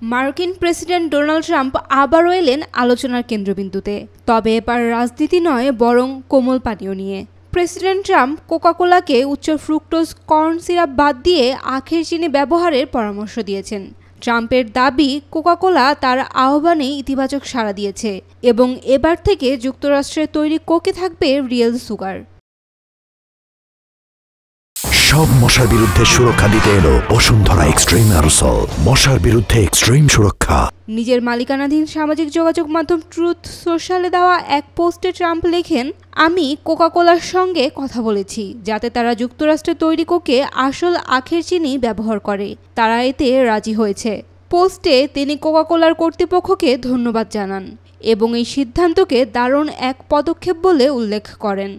মার্কিন president Donald Trump আবারও এলেন আলোচনার কেন্দ্রবিন্দুতে, তবে এবার রাজনীতি নয় বরং কোমল পানীয় নিয়ে। প্রেসিডেন্ট ট্রাম্প কোকাকোলাকে উচ্চ ফ্রুক্টোজ কর্ন সিরাপ বাদ দিয়ে আখের চিনি ব্যবহারের পরামর্শ দিয়েছেন। ট্রাম্পের দাবি, কোকাকোলা তার আহ্বানে ইতিবাচক সাড়া দিয়েছে এবং এবার থেকে যুক্তরাষ্ট্রের তৈরি কোকে থাকবে রিয়েল সুগার। সব মশার বিরুদ্ধে সুরক্ষা দিতে এলো বসুন্ধরা এক্সট্রিম অ্যারোসল, মশার বিরুদ্ধে এক্সট্রিম সুরক্ষা। নিজের মালিকানাধীন সামাজিক যোগাযোগ মাধ্যম ট্রুথ সোশ্যালে দেওয়া এক পোস্টে ট্রাম্প লেখেন, আমি কোকাকোলার সঙ্গে কথা বলেছি যাতে তারা যুক্তরাষ্ট্রে তৈরি কোকে আসল আখের চিনি ব্যবহার করে। তারা এতে রাজি হয়েছে। পোস্টে তিনি কোকাকোলার কর্তৃপক্ষকে ধন্যবাদ জানান এবং এই সিদ্ধান্তকে দারুণ এক পদক্ষেপ বলে উল্লেখ করেন।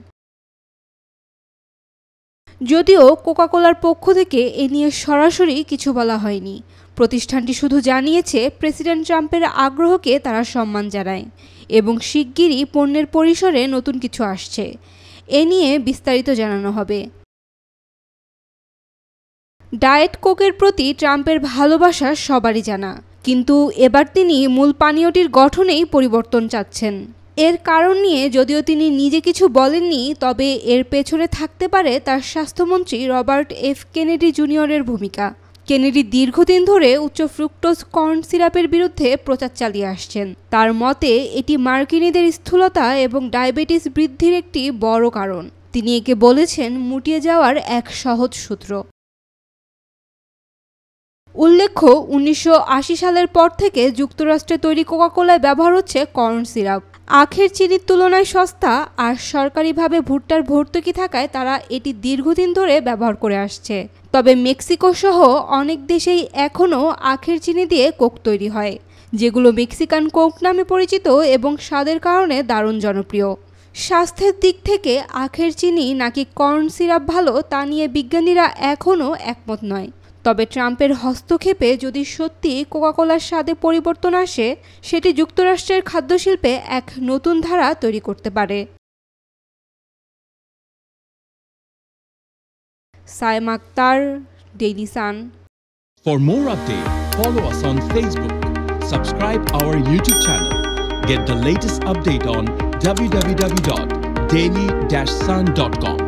যদিও কোকাকোলার পক্ষ থেকে এ নিয়ে সরাসরি কিছু বলা হয়নি, প্রতিষ্ঠানটি শুধু জানিয়েছে প্রেসিডেন্ট ট্রাম্পের আগ্রহকে তারা সম্মান জানায় এবং শিগগিরই পণ্যের পরিসরে নতুন কিছু আসছে, এ নিয়ে বিস্তারিত জানানো হবে। ডায়েট কোকের প্রতি ট্রাম্পের ভালোবাসা সবারই জানা, কিন্তু এবার তিনি মূল পানীয়টির গঠনেই পরিবর্তন চাচ্ছেন। এর কারণ নিয়ে যদিও তিনি নিজে কিছু বলেননি, তবে এর পেছনে থাকতে পারে তার স্বাস্থ্যমন্ত্রী রবার্ট এফ কেনেডি জুনিয়রের ভূমিকা। কেনেডি দীর্ঘদিন ধরে উচ্চ ফ্রুক্টোজ কর্ন সিরাপের বিরুদ্ধে প্রচার চালিয়ে আসছেন। তার মতে এটি মার্কিনীদের স্থূলতা এবং ডায়াবেটিস বৃদ্ধির একটি বড় কারণ। তিনি একে বলেছেন মুটিয়ে যাওয়ার এক সহজ সূত্র। উল্লেখ্য, 1980 সালের পর থেকে যুক্তরাষ্ট্রে তৈরি কোকাকোলায় ব্যবহার হচ্ছে কর্ন সিরাপ। আখের চিনির তুলনায় সস্তা আর সরকারিভাবে ভুট্টার ভর্তুকি থাকায় তারা এটি দীর্ঘদিন ধরে ব্যবহার করে আসছে। তবে মেক্সিকো সহ অনেক দেশেই এখনও আখের চিনি দিয়ে কোক তৈরি হয়, যেগুলো মেক্সিকান কোক নামে পরিচিত এবং স্বাদের কারণে দারুণ জনপ্রিয়। স্বাস্থ্যের দিক থেকে আখের চিনি নাকি কর্ন সিরাপ ভালো তা নিয়ে বিজ্ঞানীরা এখনও একমত নয়। তবে ট্রাম্পের হস্তক্ষেপে যদি সত্যি কোকাকোলার স্বাদে পরিবর্তন আসে, সেটি যুক্তরাষ্ট্রের খাদ্যশিল্পে এক নতুন ধারা তৈরি করতে পারে। Sayema Akter, Daily Sun. For more updates, follow us on Facebook, subscribe our YouTube channel, get the latest update on www.daily-sun.com.